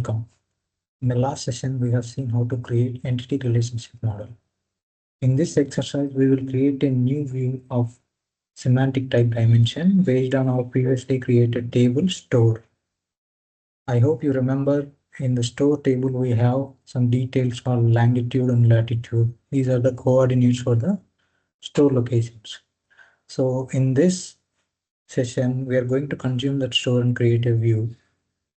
welcome. In the last session, we have seen how to create entity relationship model. In this exercise, we will create a new view of semantic type dimension based on our previously created table store. I hope you remember in the store table, we have some details called longitude and latitude. These are the coordinates for the store locations. So in this session, we are going to consume that store and create a view.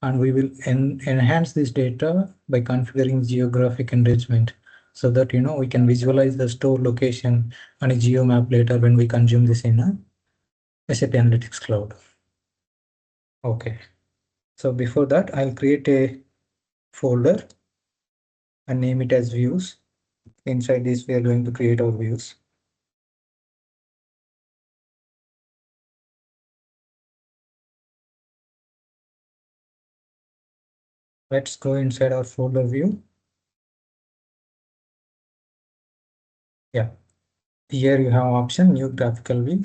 And we will enhance this data by configuring geographic enrichment so that we can visualize the store location and a geomap later when we consume this in a SAP Analytics Cloud. Okay, so before that, I'll create a folder and name it as views. Inside this, we are going to create our views. Let's go inside our folder view. Yeah, here you have option new graphical view,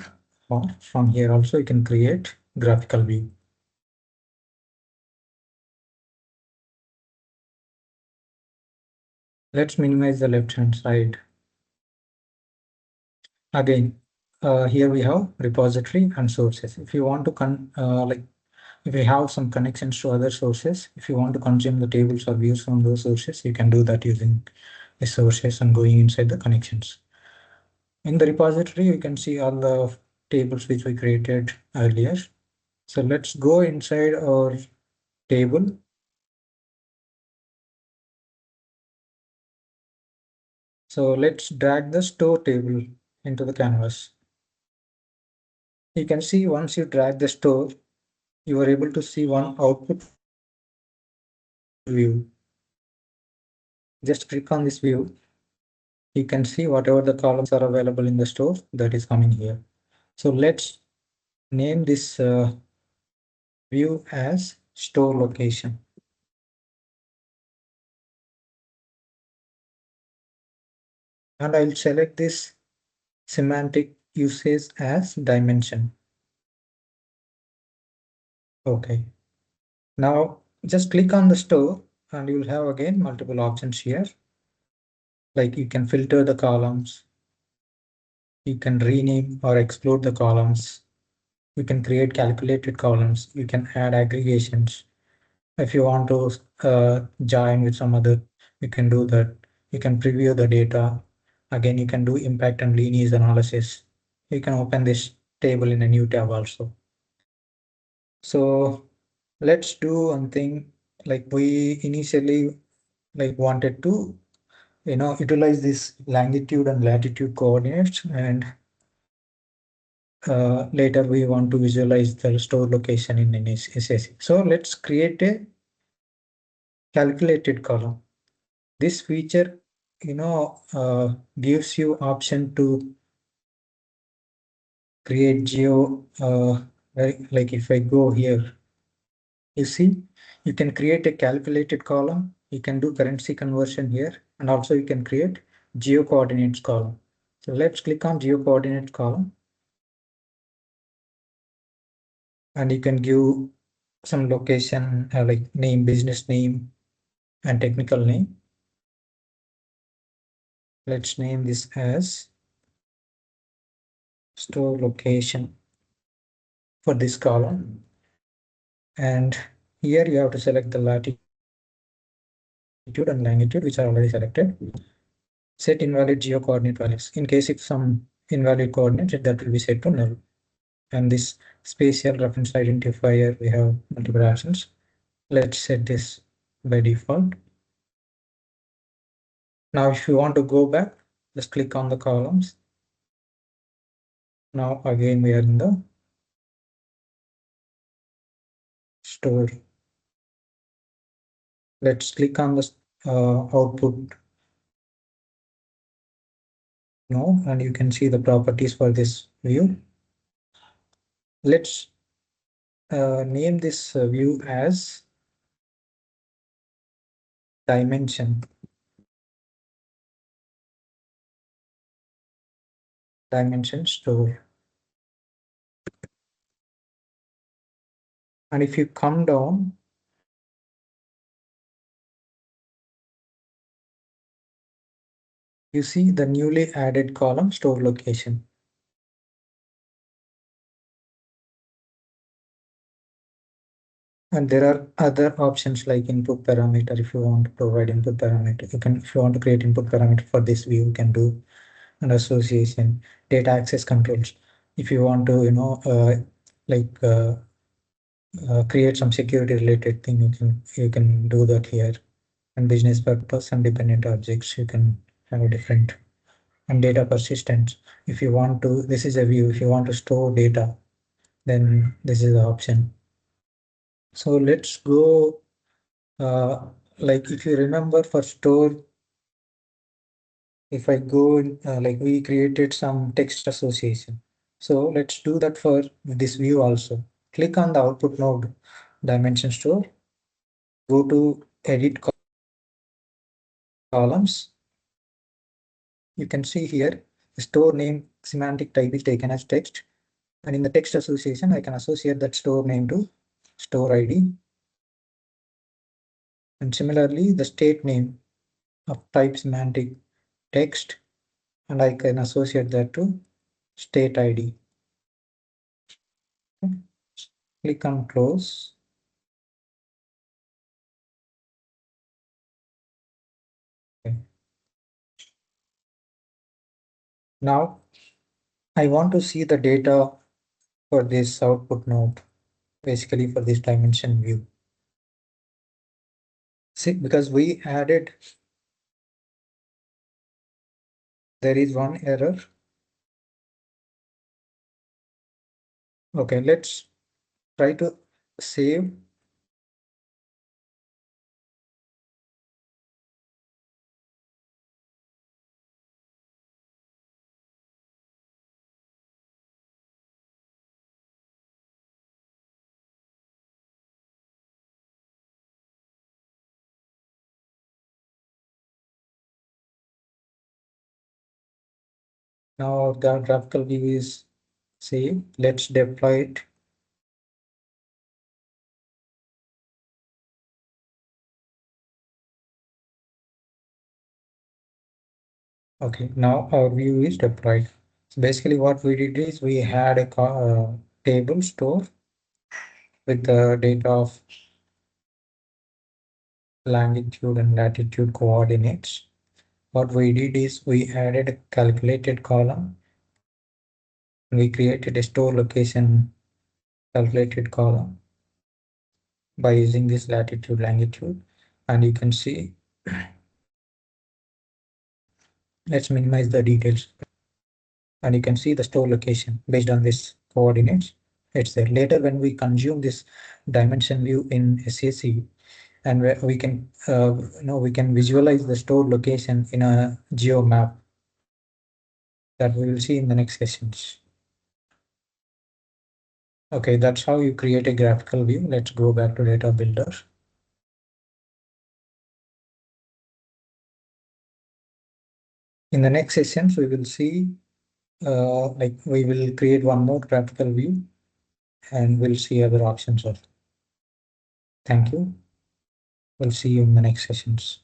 or from here also you can create graphical view. Let's minimize the left hand side. Again, here we have repository and sources. If you want to if you have some connections to other sources, if you want to consume the tables or views from those sources, you can do that using the sources and going inside the connections. In the repository, you can see all the tables which we created earlier. So let's go inside our table. So let's drag the store table into the canvas. You can see once you drag the store, you are able to see one output view. Just click on this view. You can see whatever the columns are available in the store that is coming here. So let's name this view as store location. And I'll select this semantic usage as dimension. Okay. Now just click on the store and you'll have again multiple options here. Like you can filter the columns. You can rename or explode the columns. You can create calculated columns. You can add aggregations. If you want to join with some other, you can do that. You can preview the data. Again, you can do impact and lineage analysis. You can open this table in a new tab also. So let's do one thing. Like we initially wanted to utilize this longitude and latitude coordinates, and later we want to visualize the store location in an SAC. So let's create a calculated column. This feature, gives you option to create geo, like if I go here, you see, you can create a calculated column. You can do currency conversion here, and also you can create geo coordinates column. So let's click on geo coordinate column. And you can give some location, like name, business name, and technical name. Let's name this as store location for this column. And here you have to select the latitude and longitude, which are already selected. Set invalid geo coordinate values. In case if some invalid coordinates, that will be set to null. And this spatial reference identifier, we have multiple options. Let's set this by default. Now, if you want to go back, just click on the columns. Now again, we are in the store. Let's click on the output now, and you can see the properties for this view. Let's name this view as dimension. Dimension store. And if you come down, You see the newly added column store location. And there are other options like input parameter. If you want to provide input parameter, you can, if you want to create input parameter for this view, you can do an association, data access controls. If you want to, like create some security related thing, you can do that here. And business purpose and dependent objects, you can have a different. And data persistence. If you want to, this is a view. If you want to store data, then this is the option. So let's go. Like if you remember for store, if I go in, like we created some text association. So let's do that for this view also. Click on the output node dimension store, go to edit columns. You can see here the store name semantic type is taken as text. And in the text association, I can associate that store name to store ID. And similarly, the state name of type semantic text, and I can associate that to state ID. Okay. Click on close. Okay. Now I want to see the data for this output node, basically for this dimension view. See, because we added, there is one error. Okay, let's try to save. Now the graphical view is saved. Let's deploy it. Okay, now our view is deployed. So basically what we did is we had a table store with the data of longitude and latitude coordinates. What we did is we added a calculated column. We created a store location calculated column by using this latitude, longitude, and you can see, let's minimize the details, and you can see the store location based on this coordinates. It's there. Later when we consume this dimension view in SAC, and we can we can visualize the store location in a geo map that we will see in the next sessions. Okay, that's how you create a graphical view. Let's go back to data builder. In the next sessions, we will see like we will create one more graphical view and we'll see other options also. Thank you. We'll see you in the next sessions.